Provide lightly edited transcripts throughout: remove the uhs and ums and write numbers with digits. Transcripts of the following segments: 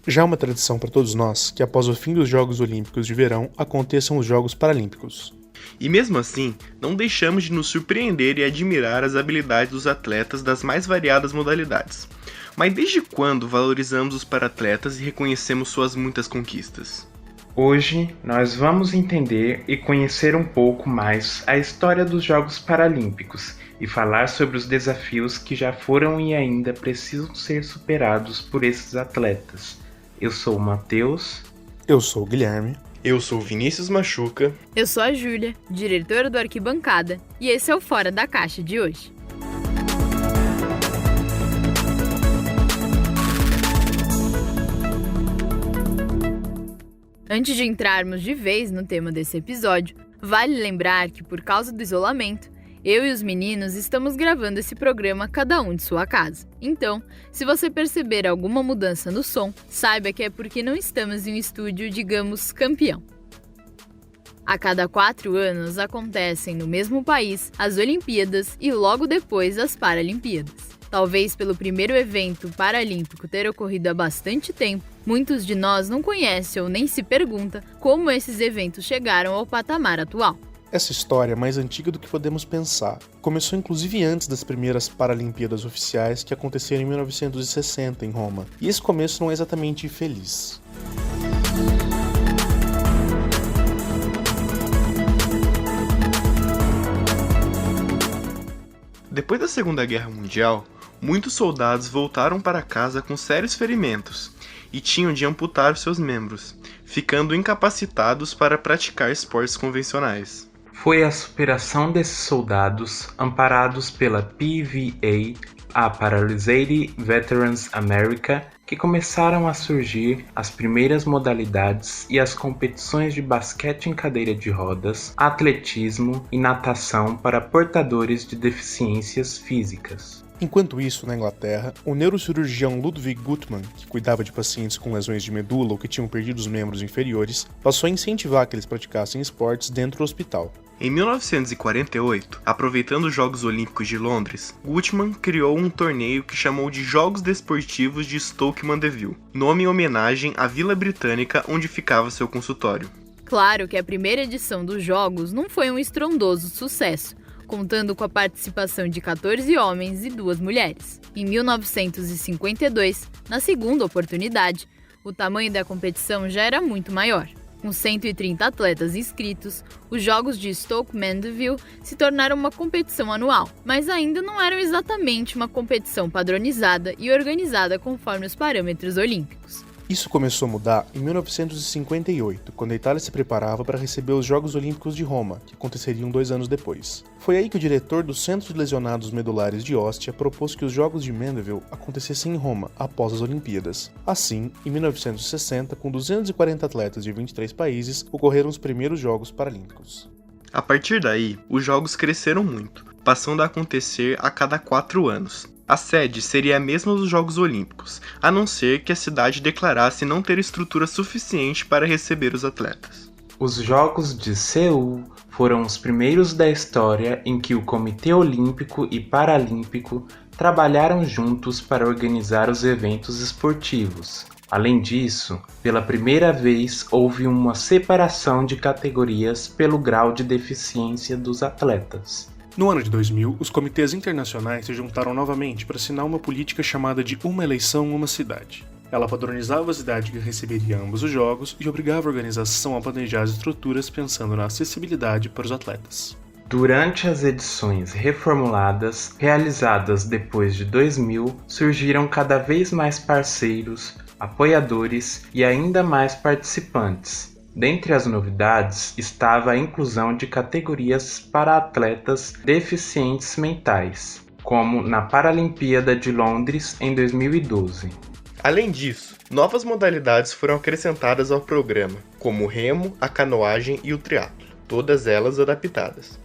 Já é uma tradição para todos nós que após o fim dos Jogos Olímpicos de Verão aconteçam os Jogos Paralímpicos. E mesmo assim, não deixamos de nos surpreender e admirar as habilidades dos atletas das mais variadas modalidades. Mas desde quando valorizamos os paratletas e reconhecemos suas muitas conquistas? Hoje, nós vamos entender e conhecer um pouco mais a história dos Jogos Paralímpicos e falar sobre os desafios que já foram e ainda precisam ser superados por esses atletas. Eu sou o Matheus. Eu sou o Guilherme. Eu sou o Vinícius Machuca. Eu sou a Júlia, diretora do Arquibancada, e esse é o Fora da Caixa de hoje. Antes de entrarmos de vez no tema desse episódio, vale lembrar que por causa do isolamento, eu e os meninos estamos gravando esse programa cada um de sua casa. Então, se você perceber alguma mudança no som, saiba que é porque não estamos em um estúdio, digamos, campeão. A cada 4 anos acontecem no mesmo país as Olimpíadas e logo depois as Paralimpíadas. Talvez pelo primeiro evento paralímpico ter ocorrido há bastante tempo, muitos de nós não conhecem ou nem se perguntam como esses eventos chegaram ao patamar atual. Essa história é mais antiga do que podemos pensar. Começou inclusive antes das primeiras Paralimpíadas oficiais que aconteceram em 1960 em Roma. E esse começo não é exatamente feliz. Depois da Segunda Guerra Mundial, muitos soldados voltaram para casa com sérios ferimentos e tinham de amputar seus membros, ficando incapacitados para praticar esportes convencionais. Foi a superação desses soldados, amparados pela PVA, a Paralyzed Veterans America, que começaram a surgir as primeiras modalidades e as competições de basquete em cadeira de rodas, atletismo e natação para portadores de deficiências físicas. Enquanto isso, na Inglaterra, o neurocirurgião Ludwig Guttmann, que cuidava de pacientes com lesões de medula ou que tinham perdido os membros inferiores, passou a incentivar que eles praticassem esportes dentro do hospital. Em 1948, aproveitando os Jogos Olímpicos de Londres, Guttmann criou um torneio que chamou de Jogos Desportivos de Stoke Mandeville, nome em homenagem à vila britânica onde ficava seu consultório. Claro que a primeira edição dos Jogos não foi um estrondoso sucesso, contando com a participação de 14 homens e 2 mulheres. Em 1952, na segunda oportunidade, o tamanho da competição já era muito maior. Com 130 atletas inscritos, os Jogos de Stoke Mandeville se tornaram uma competição anual, mas ainda não eram exatamente uma competição padronizada e organizada conforme os parâmetros olímpicos. Isso começou a mudar em 1958, quando a Itália se preparava para receber os Jogos Olímpicos de Roma, que aconteceriam 2 anos depois. Foi aí que o diretor do Centro de Lesionados Medulares de Ostia propôs que os Jogos de Mandeville acontecessem em Roma, após as Olimpíadas. Assim, em 1960, com 240 atletas de 23 países, ocorreram os primeiros Jogos Paralímpicos. A partir daí, os Jogos cresceram muito, passando a acontecer a cada 4 anos. A sede seria a mesma dos Jogos Olímpicos, a não ser que a cidade declarasse não ter estrutura suficiente para receber os atletas. Os Jogos de Seul foram os primeiros da história em que o Comitê Olímpico e Paralímpico trabalharam juntos para organizar os eventos esportivos. Além disso, pela primeira vez houve uma separação de categorias pelo grau de deficiência dos atletas. No ano de 2000, os comitês internacionais se juntaram novamente para assinar uma política chamada de Uma Eleição, Uma Cidade. Ela padronizava a cidade que receberia ambos os jogos e obrigava a organização a planejar as estruturas pensando na acessibilidade para os atletas. Durante as edições reformuladas, realizadas depois de 2000, surgiram cada vez mais parceiros, apoiadores e ainda mais participantes. Dentre as novidades estava a inclusão de categorias para atletas deficientes mentais, como na Paralimpíada de Londres em 2012. Além disso, novas modalidades foram acrescentadas ao programa, como o remo, a canoagem e o triatlo, todas elas adaptadas.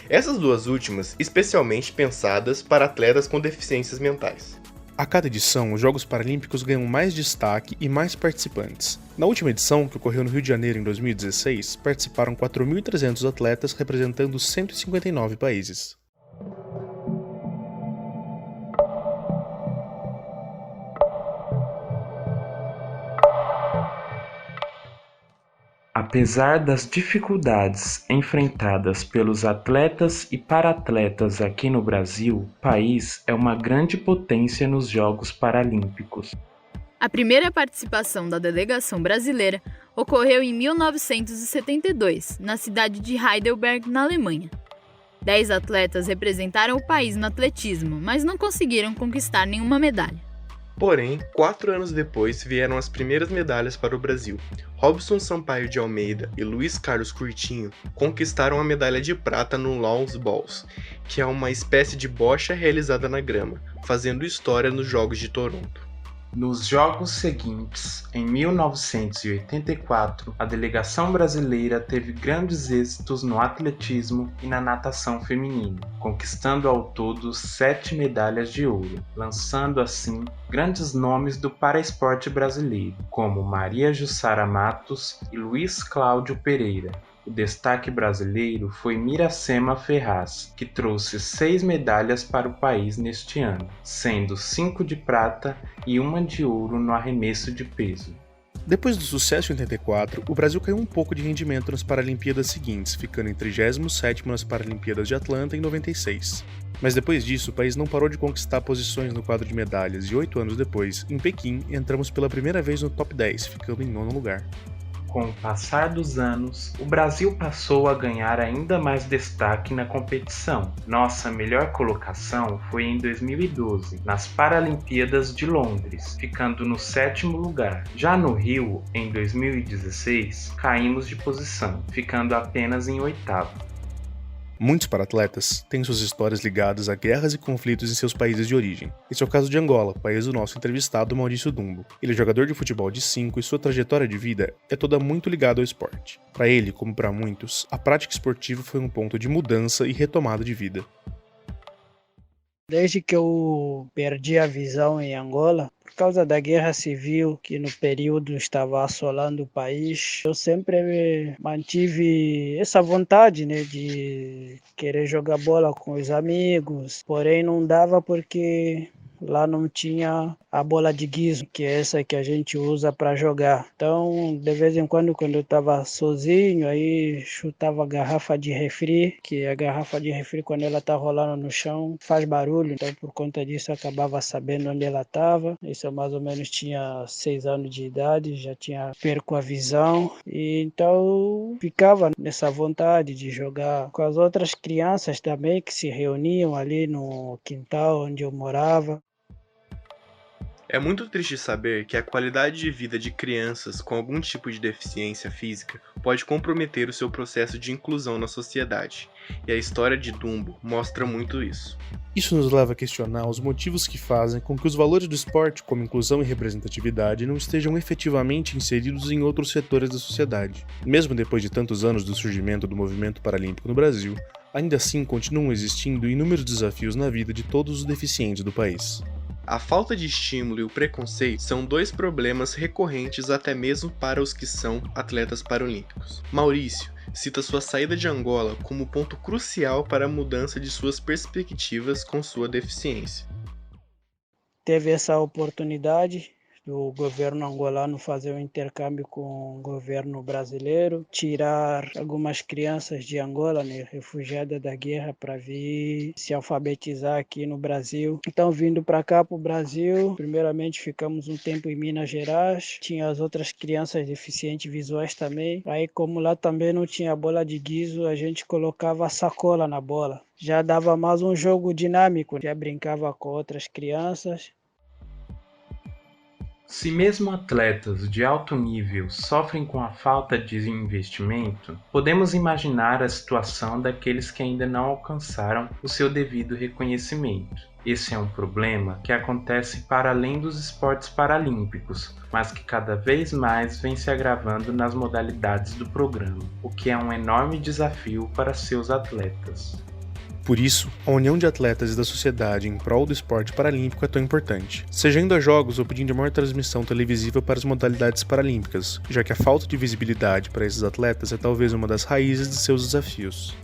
Essas duas últimas especialmente pensadas para atletas com deficiências mentais. A cada edição, os Jogos Paralímpicos ganham mais destaque e mais participantes. Na última edição, que ocorreu no Rio de Janeiro em 2016, participaram 4.300 atletas representando 159 países. Apesar das dificuldades enfrentadas pelos atletas e para-atletas aqui no Brasil, o país é uma grande potência nos Jogos Paralímpicos. A primeira participação da delegação brasileira ocorreu em 1972, na cidade de Heidelberg, na Alemanha. 10 atletas representaram o país no atletismo, mas não conseguiram conquistar nenhuma medalha. Porém, 4 anos depois vieram as primeiras medalhas para o Brasil. Robson Sampaio de Almeida e Luiz Carlos Curtinho conquistaram a medalha de prata no Lawn Bowls, que é uma espécie de bocha realizada na grama, fazendo história nos Jogos de Toronto. Nos jogos seguintes, em 1984, a delegação brasileira teve grandes êxitos no atletismo e na natação feminina, conquistando ao todo 7 medalhas de ouro, lançando assim grandes nomes do paraesporte brasileiro, como Maria Jussara Matos e Luiz Cláudio Pereira. O destaque brasileiro foi Miracema Ferraz, que trouxe 6 medalhas para o país neste ano, sendo 5 de prata e 1 de ouro no arremesso de peso. Depois do sucesso em 84, o Brasil caiu um pouco de rendimento nas Paralimpíadas seguintes, ficando em 37º nas Paralimpíadas de Atlanta em 96. Mas depois disso, o país não parou de conquistar posições no quadro de medalhas e 8 anos depois, em Pequim, entramos pela primeira vez no top 10, ficando em 9º lugar. Com o passar dos anos, o Brasil passou a ganhar ainda mais destaque na competição. Nossa melhor colocação foi em 2012, nas Paralimpíadas de Londres, ficando no 7º lugar. Já no Rio, em 2016, caímos de posição, ficando apenas em 8º. Muitos para-atletas têm suas histórias ligadas a guerras e conflitos em seus países de origem. Esse é o caso de Angola, país do nosso entrevistado Maurício Dumbo. Ele é jogador de futebol de 5 e sua trajetória de vida é toda muito ligada ao esporte. Para ele, como para muitos, a prática esportiva foi um ponto de mudança e retomada de vida. Desde que eu perdi a visão em Angola, por causa da guerra civil que no período estava assolando o país, eu sempre mantive essa vontade, de querer jogar bola com os amigos, porém não dava porque lá não tinha a bola de guiso, que é essa que a gente usa para jogar. Então, de vez em quando eu estava sozinho, aí chutava a garrafa de refri, que a garrafa de refri, quando ela está rolando no chão, faz barulho. Então, por conta disso, eu acabava sabendo onde ela estava. Isso eu mais ou menos tinha 6 anos de idade, já tinha perco a visão. E então, ficava nessa vontade de jogar com as outras crianças também, que se reuniam ali no quintal onde eu morava. É muito triste saber que a qualidade de vida de crianças com algum tipo de deficiência física pode comprometer o seu processo de inclusão na sociedade, e a história de Dumbo mostra muito isso. Isso nos leva a questionar os motivos que fazem com que os valores do esporte, como inclusão e representatividade, não estejam efetivamente inseridos em outros setores da sociedade. Mesmo depois de tantos anos do surgimento do movimento paralímpico no Brasil, ainda assim continuam existindo inúmeros desafios na vida de todos os deficientes do país. A falta de estímulo e o preconceito são 2 problemas recorrentes até mesmo para os que são atletas paralímpicos. Maurício cita sua saída de Angola como ponto crucial para a mudança de suas perspectivas com sua deficiência. Teve essa oportunidade do governo angolano fazer um intercâmbio com o governo brasileiro, tirar algumas crianças de Angola, refugiadas da guerra, para vir se alfabetizar aqui no Brasil. Então, vindo para cá, para o Brasil, primeiramente ficamos um tempo em Minas Gerais, tinha as outras crianças deficientes visuais também. Aí, como lá também não tinha bola de guiso, a gente colocava a sacola na bola. Já dava mais um jogo dinâmico, já brincava com outras crianças. Se mesmo atletas de alto nível sofrem com a falta de investimento, podemos imaginar a situação daqueles que ainda não alcançaram o seu devido reconhecimento. Esse é um problema que acontece para além dos esportes paralímpicos, mas que cada vez mais vem se agravando nas modalidades do programa, o que é um enorme desafio para seus atletas. Por isso, a união de atletas e da sociedade em prol do esporte paralímpico é tão importante, seja indo a jogos ou pedindo a maior transmissão televisiva para as modalidades paralímpicas, já que a falta de visibilidade para esses atletas é talvez uma das raízes de seus desafios.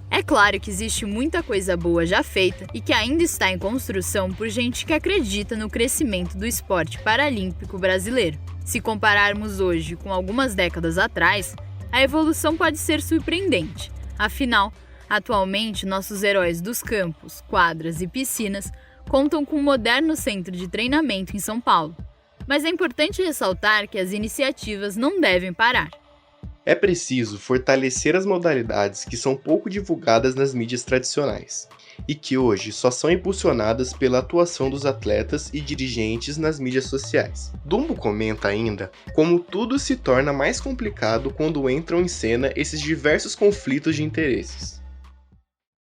É claro que existe muita coisa boa já feita e que ainda está em construção por gente que acredita no crescimento do esporte paralímpico brasileiro. Se compararmos hoje com algumas décadas atrás, a evolução pode ser surpreendente. Afinal, atualmente, nossos heróis dos campos, quadras e piscinas contam com um moderno centro de treinamento em São Paulo. Mas é importante ressaltar que as iniciativas não devem parar. É preciso fortalecer as modalidades que são pouco divulgadas nas mídias tradicionais e que hoje só são impulsionadas pela atuação dos atletas e dirigentes nas mídias sociais. Dumbo comenta ainda como tudo se torna mais complicado quando entram em cena esses diversos conflitos de interesses.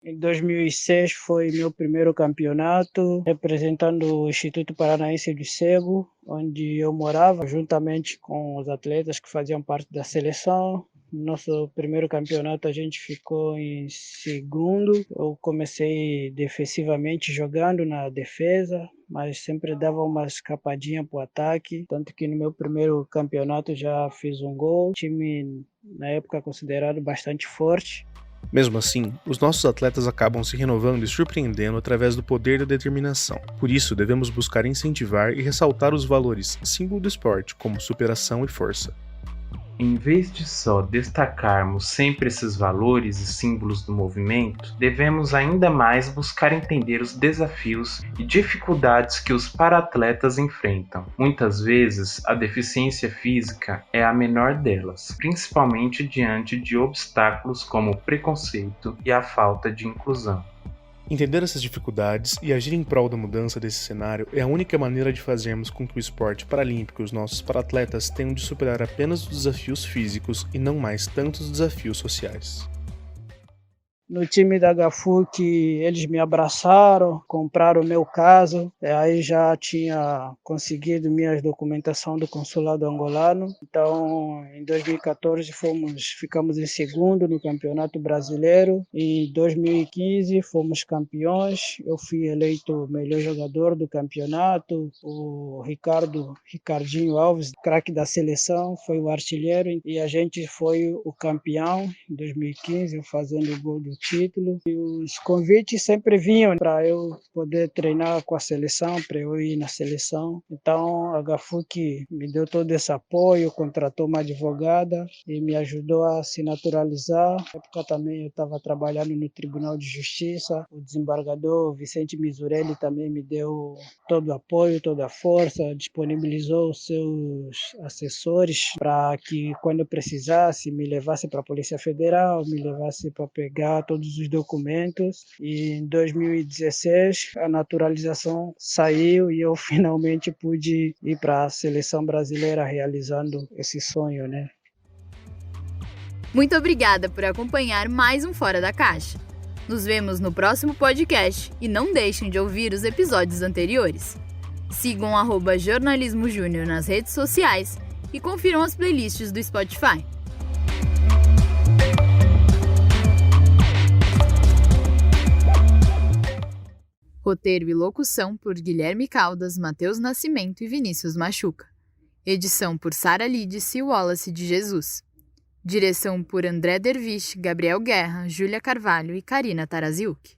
Em 2006 foi meu primeiro campeonato, representando o Instituto Paranaense do Cego, onde eu morava, juntamente com os atletas que faziam parte da seleção. No nosso primeiro campeonato a gente ficou em segundo. Eu comecei defensivamente jogando na defesa, mas sempre dava uma escapadinha para o ataque. Tanto que no meu primeiro campeonato já fiz um gol. Time, na época, considerado bastante forte. Mesmo assim, os nossos atletas acabam se renovando e surpreendendo através do poder da determinação. Por isso, devemos buscar incentivar e ressaltar os valores símbolo do esporte, como superação e força. Em vez de só destacarmos sempre esses valores e símbolos do movimento, devemos ainda mais buscar entender os desafios e dificuldades que os para-atletas enfrentam. Muitas vezes, a deficiência física é a menor delas, principalmente diante de obstáculos como o preconceito e a falta de inclusão. Entender essas dificuldades e agir em prol da mudança desse cenário é a única maneira de fazermos com que o esporte paralímpico e os nossos paratletas tenham de superar apenas os desafios físicos e não mais tantos desafios sociais. No time da GAFUC, eles me abraçaram, compraram o meu caso. Aí já tinha conseguido minha documentação do consulado angolano. Então, em 2014, ficamos em segundo no Campeonato Brasileiro. Em 2015, fomos campeões. Eu fui eleito o melhor jogador do campeonato. O Ricardinho Alves, craque da seleção, foi o artilheiro. E a gente foi o campeão em 2015, fazendo o gol do título. E os convites sempre vinham para eu poder treinar com a seleção, para eu ir na seleção. Então a GAFUC me deu todo esse apoio, contratou uma advogada e me ajudou a se naturalizar. Na época também eu estava trabalhando no Tribunal de Justiça. O desembargador Vicente Misurelli também me deu todo o apoio, toda a força, disponibilizou os seus assessores para que quando eu precisasse me levasse para a Polícia Federal, me levasse para pegar todos os documentos. E em 2016 a naturalização saiu e eu finalmente pude ir para a seleção brasileira realizando esse sonho, né? Muito obrigada por acompanhar mais um Fora da Caixa. Nos vemos no próximo podcast e não deixem de ouvir os episódios anteriores. Sigam @jornalismo júnior nas redes sociais e confiram as playlists do Spotify. Roteiro e locução por Guilherme Caldas, Matheus Nascimento e Vinícius Machuca. Edição por Sara Lidice e Wallace de Jesus. Direção por André Derviche, Gabriel Guerra, Júlia Carvalho e Karina Taraziuk.